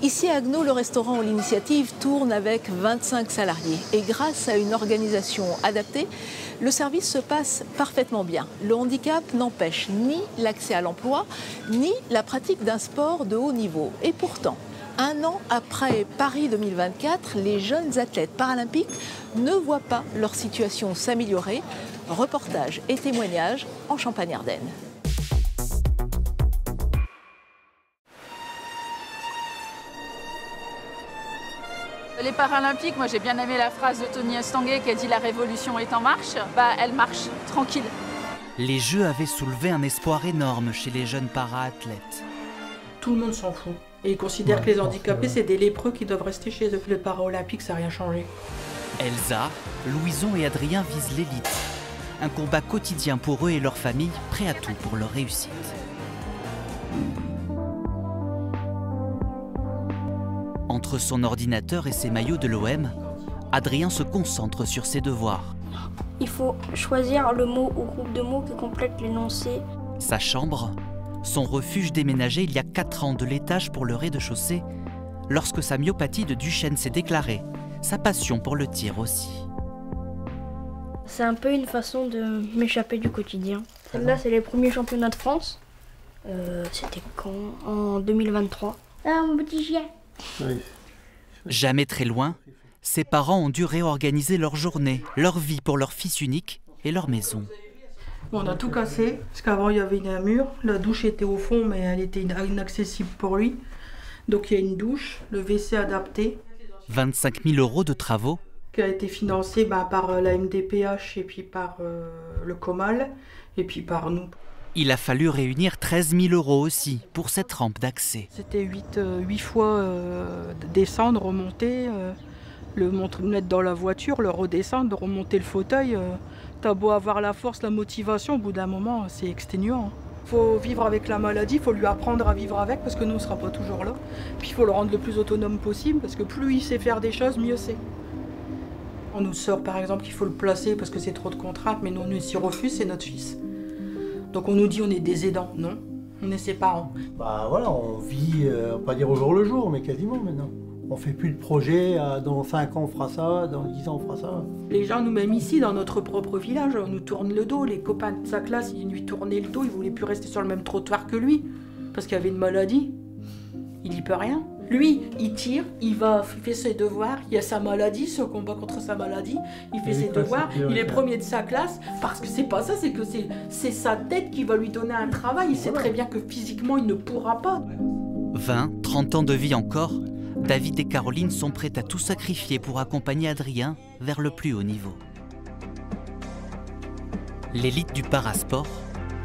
Ici à Agno, le restaurant L'Initiative tourne avec 25 salariés. Et grâce à une organisation adaptée, le service se passe parfaitement bien. Le handicap n'empêche ni l'accès à l'emploi, ni la pratique d'un sport de haut niveau. Et pourtant, un an après Paris 2024, les jeunes athlètes paralympiques ne voient pas leur situation s'améliorer. Reportage et témoignages en Champagne-Ardenne. Les Paralympiques, moi j'ai bien aimé la phrase de Tony Estanguet qui a dit « la révolution est en marche ». Elle marche, tranquille. Les Jeux avaient soulevé un espoir énorme chez les jeunes para-athlètes. Tout le monde s'en fout. Et ils considèrent que les handicapés, c'est des lépreux qui doivent rester chez eux. Le para-olympique, ça n'a rien changé. Elsa, Louison et Adrien visent l'élite. Un combat quotidien pour eux et leurs familles, prêts à tout pour leur réussite. Entre son ordinateur et ses maillots de l'OM, Adrien se concentre sur ses devoirs. Il faut choisir le mot ou groupe de mots qui complète l'énoncé. Sa chambre, son refuge déménagé il y a 4 ans de l'étage pour le rez-de-chaussée, lorsque sa myopathie de Duchenne s'est déclarée, sa passion pour le tir aussi. C'est un peu une façon de m'échapper du quotidien. Là, c'est les premiers championnats de France. C'était quand? En 2023. Ah, mon petit chien. Oui. Jamais très loin, ses parents ont dû réorganiser leur journée, leur vie pour leur fils unique et leur maison. On a tout cassé, parce qu'avant il y avait un mur, la douche était au fond mais elle était inaccessible pour lui. Donc il y a une douche, le WC adapté. 25 000 € de travaux. Qui a été financé par la MDPH et puis par le Comal et puis par nous. Il a fallu réunir 13 000 € aussi pour cette rampe d'accès. C'était 8 fois descendre, remonter, le mettre dans la voiture, le redescendre, remonter le fauteuil. T'as beau avoir la force, la motivation, au bout d'un moment, c'est exténuant. Il faut vivre avec la maladie, il faut lui apprendre à vivre avec parce que nous, on ne sera pas toujours là. Puis il faut le rendre le plus autonome possible parce que plus il sait faire des choses, mieux c'est. On nous sort par exemple qu'il faut le placer parce que c'est trop de contraintes, mais nous, on s'y refuse, c'est notre fils. Donc on nous dit on est des aidants, non, on est ses parents. Bah voilà, on vit, on va pas dire au jour le jour, mais quasiment maintenant. On fait plus de projets, dans 5 ans on fera ça, dans 10 ans on fera ça. Les gens nous même ici, dans notre propre village, on nous tournent le dos. Les copains de sa classe, ils lui tournaient le dos, ils voulaient plus rester sur le même trottoir que lui, parce qu'il avait une maladie. Il y peut rien. Lui, il tire, il fait ses devoirs, il y a sa maladie, ce combat contre sa maladie, il fait ses devoirs, il est premier de sa classe, parce que c'est pas ça, c'est que c'est sa tête qui va lui donner un travail, il sait très bien que physiquement il ne pourra pas. 20, 30 ans de vie encore, David et Caroline sont prêts à tout sacrifier pour accompagner Adrien vers le plus haut niveau. L'élite du parasport,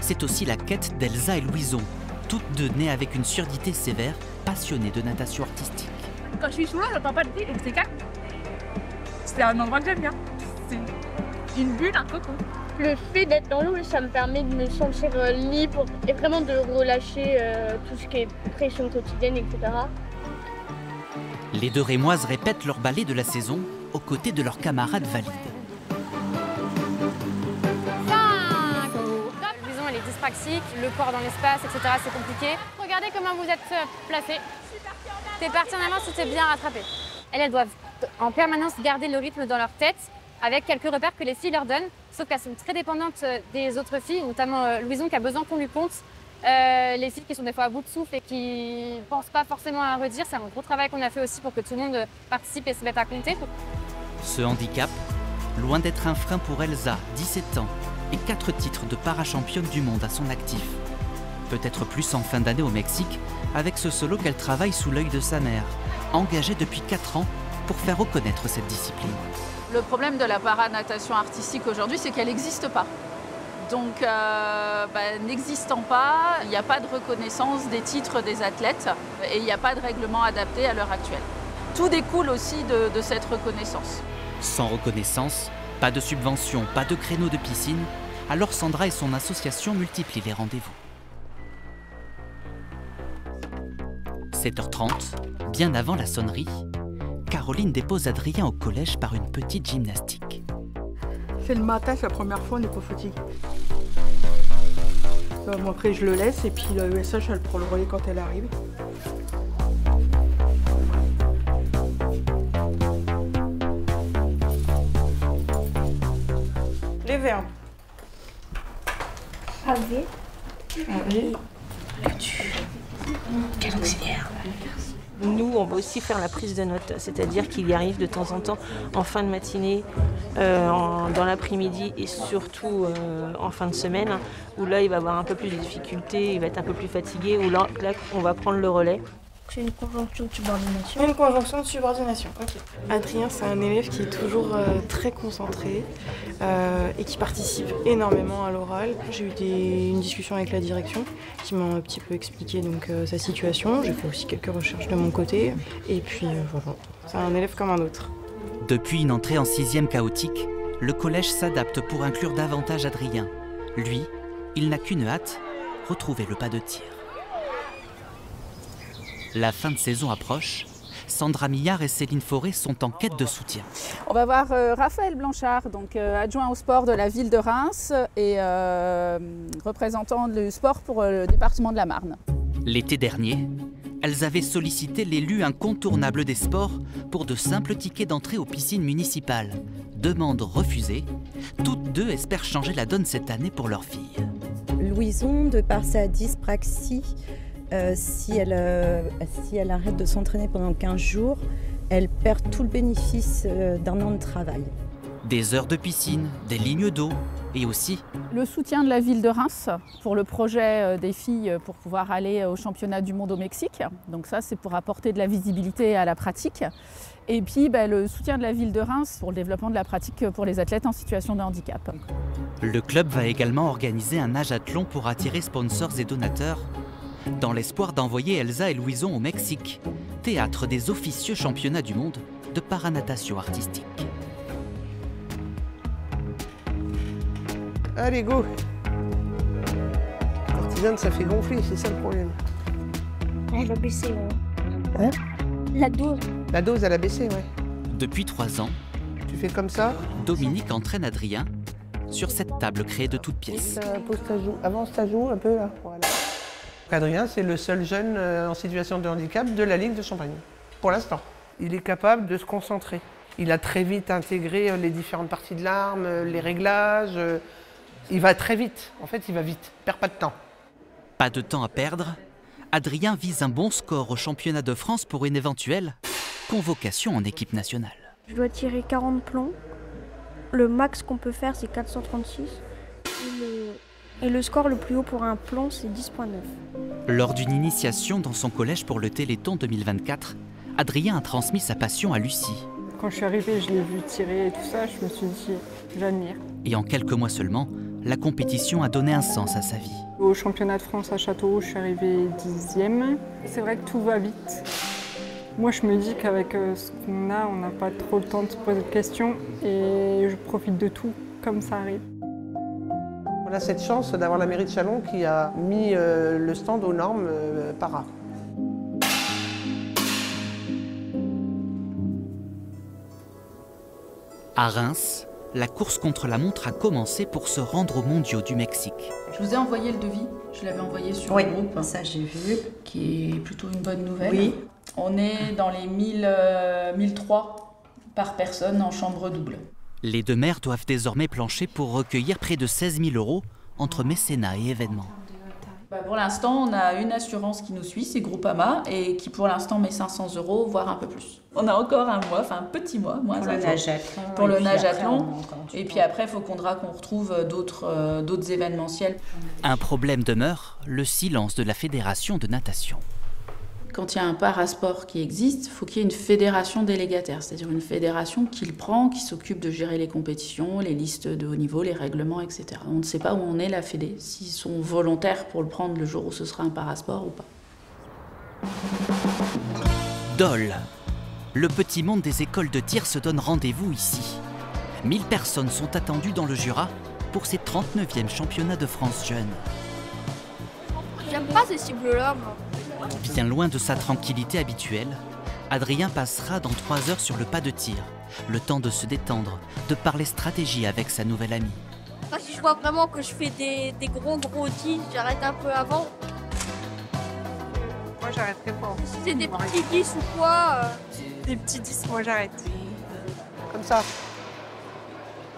c'est aussi la quête d'Elsa et Louison, toutes deux nées avec une surdité sévère, passionnées de natation artistique. Quand je suis sous l'eau, j'entends pas le bruit, donc c'est calme. C'est un endroit que j'aime bien. C'est une bulle, un cocon. Le fait d'être dans l'eau, ça me permet de me sentir libre et vraiment de relâcher tout ce qui est pression quotidienne, etc. Les deux Rémoises répètent leur ballet de la saison aux côtés de leurs camarades valides. Louison, elle est dyspraxique, le corps dans l'espace, etc. C'est compliqué. Regardez comment vous êtes placés. T'es parti en avance, tu t'es bien rattrapé. Elles doivent en permanence garder le rythme dans leur tête avec quelques repères que les filles leur donnent, sauf qu'elles sont très dépendantes des autres filles, notamment Louison qui a besoin qu'on lui compte. Les filles qui sont des fois à bout de souffle et qui ne pensent pas forcément à redire, c'est un gros travail qu'on a fait aussi pour que tout le monde participe et se mette à compter. Ce handicap, loin d'être un frein pour Elsa, 17 ans, et 4 titres de parachampionne du monde à son actif. Peut-être plus en fin d'année au Mexique, avec ce solo qu'elle travaille sous l'œil de sa mère, engagée depuis 4 ans pour faire reconnaître cette discipline. Le problème de la paranatation artistique aujourd'hui, c'est qu'elle n'existe pas. Donc, n'existant pas, il n'y a pas de reconnaissance des titres des athlètes et il n'y a pas de règlement adapté à l'heure actuelle. Tout découle aussi de cette reconnaissance. Sans reconnaissance, pas de subvention, pas de créneau de piscine, alors Sandra et son association multiplient les rendez-vous. 7h30, bien avant la sonnerie, Caroline dépose Adrien au collège par une petite gymnastique. C'est le matin, c'est la première fois, on n'est pas fatigué. Moi après je le laisse et puis la ESH elle prend le relais quand elle arrive. verbe. AV. Quel auxiliaire. Nous, on va aussi faire la prise de notes, c'est-à-dire qu'il y arrive de temps en temps en fin de matinée, dans l'après-midi et surtout en fin de semaine, où là, il va avoir un peu plus de difficultés, il va être un peu plus fatigué, où là on va prendre le relais. C'est une conjonction de subordination. Une conjonction de subordination, ok. Adrien, c'est un élève qui est toujours très concentré et qui participe énormément à l'oral. J'ai eu une discussion avec la direction qui m'a un petit peu expliqué donc, sa situation. J'ai fait aussi quelques recherches de mon côté. Et puis voilà, c'est un élève comme un autre. Depuis une entrée en 6e chaotique, le collège s'adapte pour inclure davantage Adrien. Lui, il n'a qu'une hâte, retrouver le pas de tir. La fin de saison approche. Sandra Millard et Céline Fauré sont en quête de soutien. On va voir Raphaël Blanchard, donc adjoint au sport de la ville de Reims et représentant du sport pour le département de la Marne. L'été dernier, elles avaient sollicité l'élu incontournable des sports pour de simples tickets d'entrée aux piscines municipales. Demande refusée. Toutes deux espèrent changer la donne cette année pour leur fille. Louison, de par sa dyspraxie, si elle arrête de s'entraîner pendant 15 jours, elle perd tout le bénéfice d'un an de travail. Des heures de piscine, des lignes d'eau et aussi le soutien de la ville de Reims pour le projet des filles pour pouvoir aller au championnat du monde au Mexique. Donc ça, c'est pour apporter de la visibilité à la pratique. Et puis le soutien de la ville de Reims pour le développement de la pratique pour les athlètes en situation de handicap. Le club va également organiser un nageathlon pour attirer sponsors et donateurs, dans l'espoir d'envoyer Elsa et Louison au Mexique, théâtre des officieux championnats du monde de paranatation artistique. Allez, go! Cortisone, ça fait gonfler, c'est ça le problème. Elle va baisser. Hein? La dose. La dose, elle a baissé, ouais. Depuis 3 ans, tu fais comme ça. Dominique entraîne Adrien sur cette table créée de toutes pièces. Pose ta joue, avance ta joue un peu là. Voilà. Adrien, c'est le seul jeune en situation de handicap de la Ligue de Champagne, pour l'instant. Il est capable de se concentrer. Il a très vite intégré les différentes parties de l'arme, les réglages. Il va très vite, en fait il va vite, il perd pas de temps. Pas de temps à perdre, Adrien vise un bon score au championnat de France pour une éventuelle convocation en équipe nationale. Je dois tirer 40 plombs. Le max qu'on peut faire, c'est 436. Et le score le plus haut pour un plomb, c'est 10,9. Lors d'une initiation dans son collège pour le Téléthon 2024, Adrien a transmis sa passion à Lucie. Quand je suis arrivée, je l'ai vu tirer et tout ça, je me suis dit, j'admire. Et en quelques mois seulement, la compétition a donné un sens à sa vie. Au championnat de France à Châteauroux, je suis arrivée 10e. C'est vrai que tout va vite. Moi, je me dis qu'avec ce qu'on a, on n'a pas trop le temps de se poser de questions et je profite de tout comme ça arrive. On a cette chance d'avoir la mairie de Châlons qui a mis le stand aux normes para. À Reims, la course contre la montre a commencé pour se rendre aux mondiaux du Mexique. Je vous ai envoyé le devis, je l'avais envoyé sur le groupe. Ça j'ai vu. Qui est plutôt une bonne nouvelle. Oui. On est dans les 1003 par personne en chambre double. Les deux maires doivent désormais plancher pour recueillir près de 16 000 € entre mécénat et événements. Pour l'instant, on a une assurance qui nous suit, c'est Groupama, et qui pour l'instant met 500 €, voire un peu plus. On a encore un mois, enfin un petit mois, moins pour un le nageathlon. Pour le nageathlon. Et puis après, il faudra qu'on retrouve d'autres événementiels. Un problème demeure, le silence de la fédération de natation. Quand il y a un parasport qui existe, il faut qu'il y ait une fédération délégataire, c'est-à-dire une fédération qui le prend, qui s'occupe de gérer les compétitions, les listes de haut niveau, les règlements, etc. On ne sait pas où en est la fédé, s'ils sont volontaires pour le prendre le jour où ce sera un parasport ou pas. Dole. Le petit monde des écoles de tir se donne rendez-vous ici. 1000 personnes sont attendues dans le Jura pour ces 39e championnats de France jeunes. J'aime pas ces cibles-là, moi. Bien loin de sa tranquillité habituelle, Adrien passera dans 3 heures sur le pas de tir, le temps de se détendre, de parler stratégie avec sa nouvelle amie. Si je vois vraiment que je fais des gros 10, j'arrête un peu avant. Moi j'arrêterai pas. Si c'est des petits 10 ou quoi Des petits 10, moi j'arrête. Comme ça.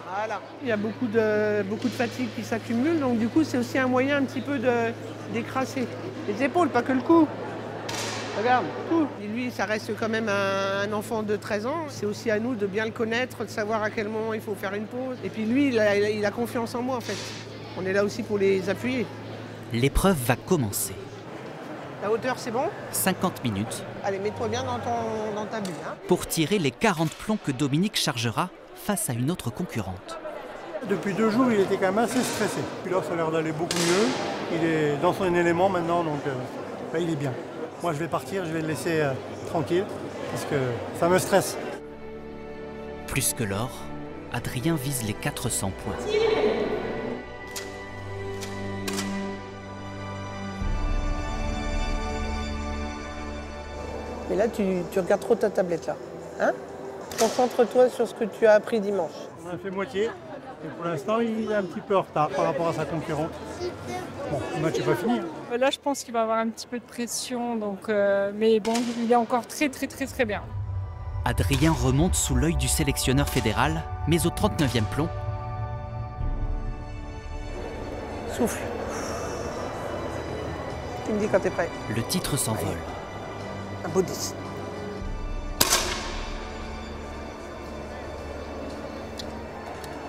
Voilà. Il y a beaucoup de fatigue qui s'accumule, donc du coup c'est aussi un moyen un petit peu de d'écraser les épaules, pas que le cou. Regarde, tout. Et lui, ça reste quand même un enfant de 13 ans. C'est aussi à nous de bien le connaître, de savoir à quel moment il faut faire une pause. Et puis lui, il a confiance en moi en fait. On est là aussi pour les appuyer. L'épreuve va commencer. La hauteur, c'est bon? 50 minutes. Allez, mets-toi bien dans ta bulle. Hein. Pour tirer les 40 plombs que Dominique chargera face à une autre concurrente. Depuis 2 jours, il était quand même assez stressé. Puis là, ça a l'air d'aller beaucoup mieux. Il est dans son élément maintenant, donc là, il est bien. Moi, je vais partir, je vais le laisser tranquille, parce que ça me stresse. Plus que l'or, Adrien vise les 400 points. Mais là, tu regardes trop ta tablette, là. Hein? Concentre-toi sur ce que tu as appris dimanche. On a fait moitié. Et pour l'instant, il est un petit peu en retard par rapport à sa concurrente. Bon, le match n'est pas fini. Là, je pense qu'il va avoir un petit peu de pression, donc, mais bon, il est encore très bien. Adrien remonte sous l'œil du sélectionneur fédéral, mais au 39e plomb. Souffle. Tu me dis quand t'es prêt. Le titre s'envole. Un beau 10.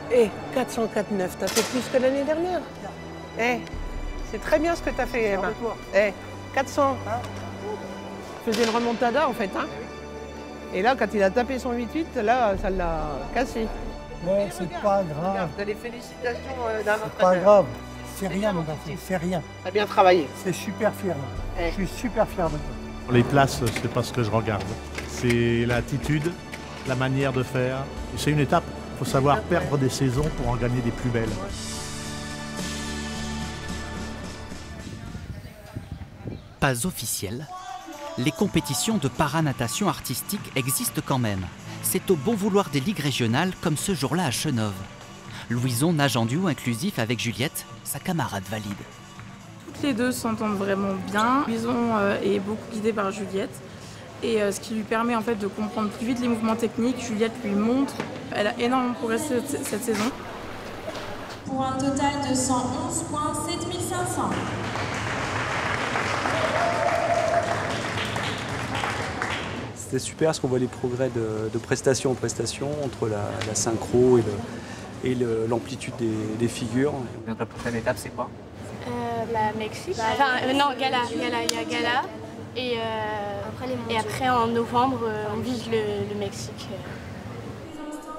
Eh, 404,9, t'as fait plus que l'année dernière. Eh, c'est très bien ce que t'as fait, Emma. Eh, 400. Tu faisais une remontada, en fait, hein. Et là, quand il a tapé son 8-8, là, ça l'a cassé. Ouais, c'est pas grave. T'as les félicitations d'un entraîneur. C'est pas grave. C'est rien, mon garçon, c'est rien. T'as bien travaillé. C'est super fier. Je suis super fier de toi. Les places, c'est pas ce que je regarde. C'est l'attitude, la manière de faire. C'est une étape. Il faut savoir perdre des saisons pour en gagner des plus belles. Pas officiel, les compétitions de paranatation artistique existent quand même. C'est au bon vouloir des ligues régionales comme ce jour-là à Chenôve. Louison nage en duo inclusif avec Juliette, sa camarade valide. Toutes les deux s'entendent vraiment bien. Louison est beaucoup guidée par Juliette. Et ce qui lui permet en fait de comprendre plus vite les mouvements techniques. Juliette lui montre. Elle a énormément progressé cette saison. Pour un total de 111 points, 7500. C'était super parce qu'on voit les progrès de prestation en prestation entre la synchro et l'amplitude des figures. Donc la prochaine étape, c'est quoi? Mexique. Non, Gala. Il y a Gala. Et après, en novembre, on vise le Mexique.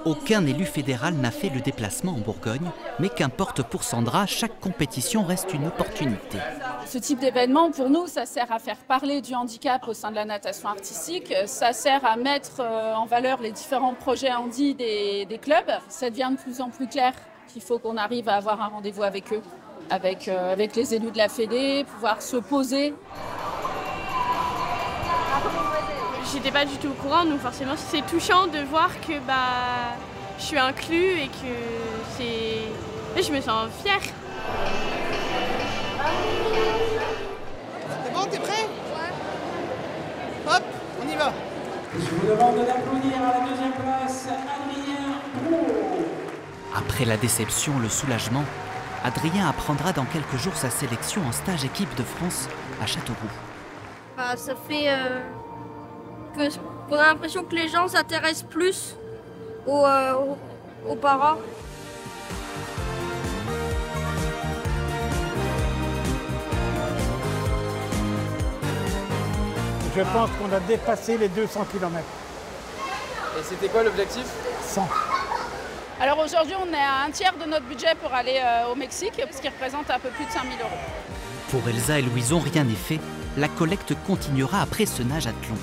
Aucun élu fédéral n'a fait le déplacement en Bourgogne, mais qu'importe pour Sandra, chaque compétition reste une opportunité. Ce type d'événement, pour nous, ça sert à faire parler du handicap au sein de la natation artistique. Ça sert à mettre en valeur les différents projets handi des clubs. Ça devient de plus en plus clair qu'il faut qu'on arrive à avoir un rendez-vous avec eux, avec les élus de la Fédé, pouvoir se poser. J'étais pas du tout au courant, donc forcément c'est touchant de voir que je suis inclus et que je me sens fière. C'est bon, t'es prêt? Ouais. Hop, on y va. Je vous demande d'applaudir à la deuxième place Adrien. Après la déception, le soulagement, Adrien apprendra dans quelques jours sa sélection en stage équipe de France à Châteauroux. Ça fait qu'on a l'impression que les gens s'intéressent plus aux parents. Je pense qu'on a dépassé les 200 km. Et c'était quoi l'objectif? 100. Alors aujourd'hui, on est à un tiers de notre budget pour aller au Mexique, ce qui représente un peu plus de 5 000 €. Pour Elsa et Louison, rien n'est fait. La collecte continuera après ce nageathlon.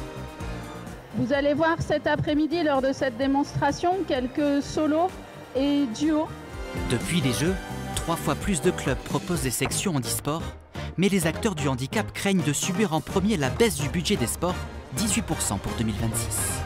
Vous allez voir cet après-midi, lors de cette démonstration, quelques solos et duos. Depuis les Jeux, 3 fois plus de clubs proposent des sections handisport, mais les acteurs du handicap craignent de subir en premier la baisse du budget des sports, 18% pour 2026.